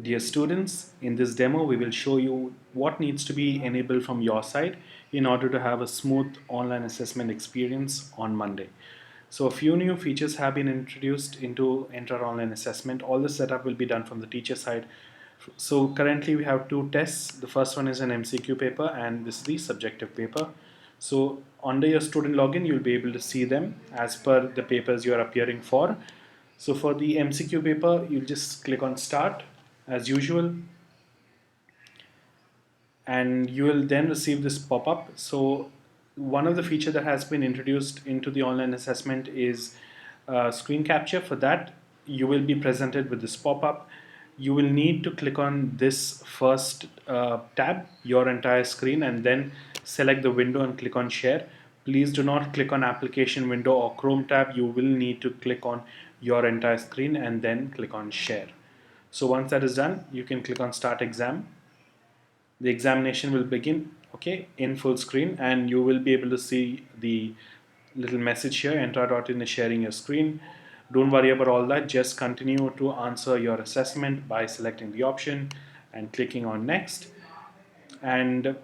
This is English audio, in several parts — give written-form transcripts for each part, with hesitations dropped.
Dear students, in this demo we will show you what needs to be enabled from your side in order to have a smooth online assessment experience on Monday. So a few new features have been introduced into Enter Online Assessment. All the setup will be done from the teacher side. So currently we have two tests. The first one is an MCQ paper and this is the subjective paper. So under your student login you'll be able to see them as per the papers you are appearing for. So for the MCQ paper, you'll just click on start as usual, and you will then receive this pop-up. So one of the feature that has been introduced into the online assessment is screen capture. For that, you will be presented with this pop-up. You will need to click on this first tab, your entire screen, and then select the window and click on share. Please do not click on application window or Chrome tab. You will need to click on your entire screen and then click on share. So once that is done, you can click on start exam. The examination will begin, okay, in full screen, and you will be able to see the little message here, Entra.in is sharing your screen. Don't worry about all that, just continue to answer your assessment by selecting the option and clicking on next. And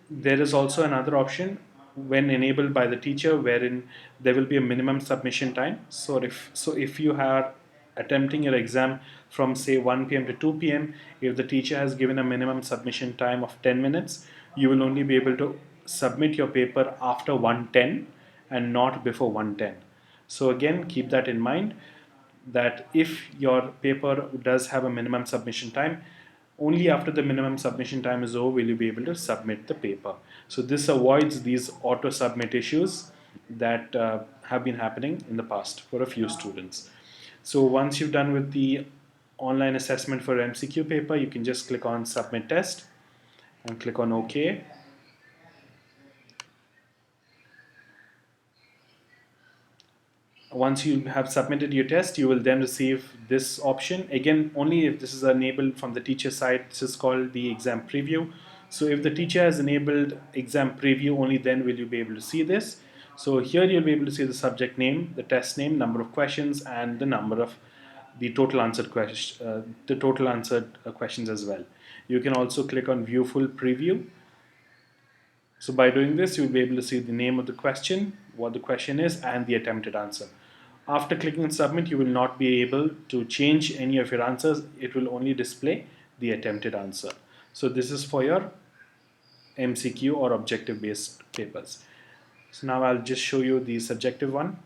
there is also another option when enabled by the teacher wherein there will be a minimum submission time. So if you are attempting your exam from say 1 p.m. to 2 p.m., if the teacher has given a minimum submission time of 10 minutes, you will only be able to submit your paper after 1:10 and not before 1:10. So again, keep that in mind, that if your paper does have a minimum submission time, only after the minimum submission time is over will you be able to submit the paper. So this avoids these auto submit issues that have been happening in the past for a few students. So once you've done with the online assessment for MCQ paper, you can just click on submit test and click on OK. Once you have submitted your test, you will then receive this option. Again, only if this is enabled from the teacher side. This is called the exam preview. So if the teacher has enabled exam preview, only then will you be able to see this. So here you'll be able to see the subject name, the test name, number of questions, and the number of the total answered questions as well. You can also click on view full preview. So by doing this, you'll be able to see the name of the question, what the question is, and the attempted answer. After clicking submit, you will not be able to change any of your answers. It will only display the attempted answer. So this is for your MCQ or objective based papers. So now I'll just show you the subjective one,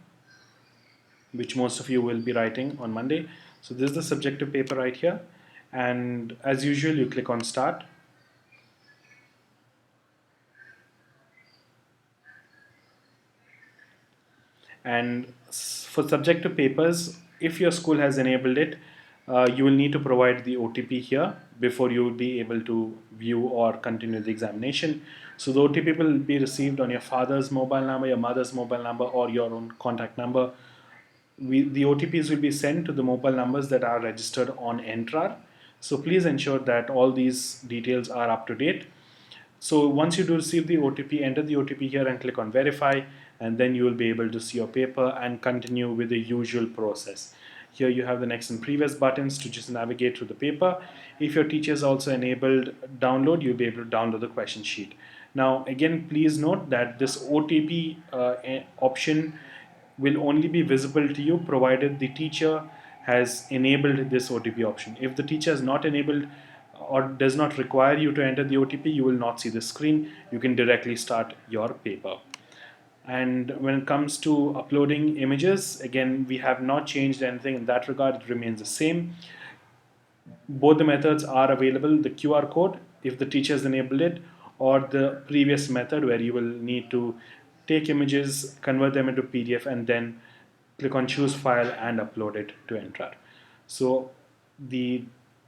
which most of you will be writing on Monday. So this is the subjective paper right here. And as usual, you click on start. And for subjective papers, if your school has enabled it, you will need to provide the OTP here before you will be able to view or continue the examination. So the OTP will be received on your father's mobile number, your mother's mobile number, or your own contact number. The OTPs will be sent to the mobile numbers that are registered on Entrar. So please ensure that all these details are up to date. So once you do receive the OTP, enter the OTP here and click on verify, and then you will be able to see your paper and continue with the usual process. Here you have the next and previous buttons to just navigate through the paper. If your teacher has also enabled download, you'll be able to download the question sheet. Now again, please note that this OTP option will only be visible to you provided the teacher has enabled this OTP option. If the teacher has not enabled or does not require you to enter the OTP, you will not see the screen. You can directly start your paper. And when it comes to uploading images, again, we have not changed anything in that regard. It remains the same. Both the methods are available. The QR code, if the teacher has enabled it, or the previous method where you will need to take images, convert them into PDF, and then click on choose file and upload it to Entrar. So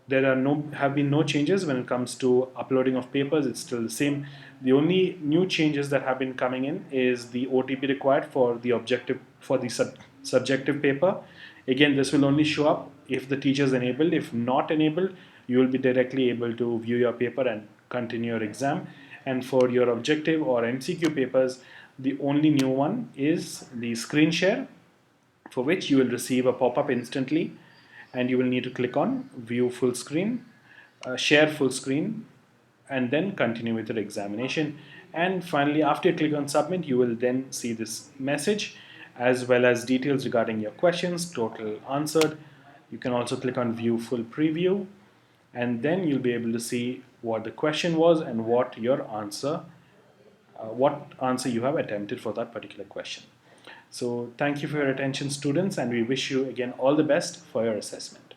there have been no changes when it comes to uploading of papers. It's still the same. The only new changes that have been coming in is the OTP required for the subjective paper. Again, this will only show up if the teacher is enabled. If not enabled, you will be directly able to view your paper and continue your exam. And for your objective or MCQ papers, the only new one is the screen share, for which you will receive a pop-up instantly, and you will need to click on view full screen, share full screen, and then continue with your examination. And finally, after you click on submit, you will then see this message as well as details regarding your questions, total answered. You can also click on view full preview, and then you'll be able to see what the question was and what answer you have attempted for that particular question. So thank you for your attention, students, and we wish you again all the best for your assessment.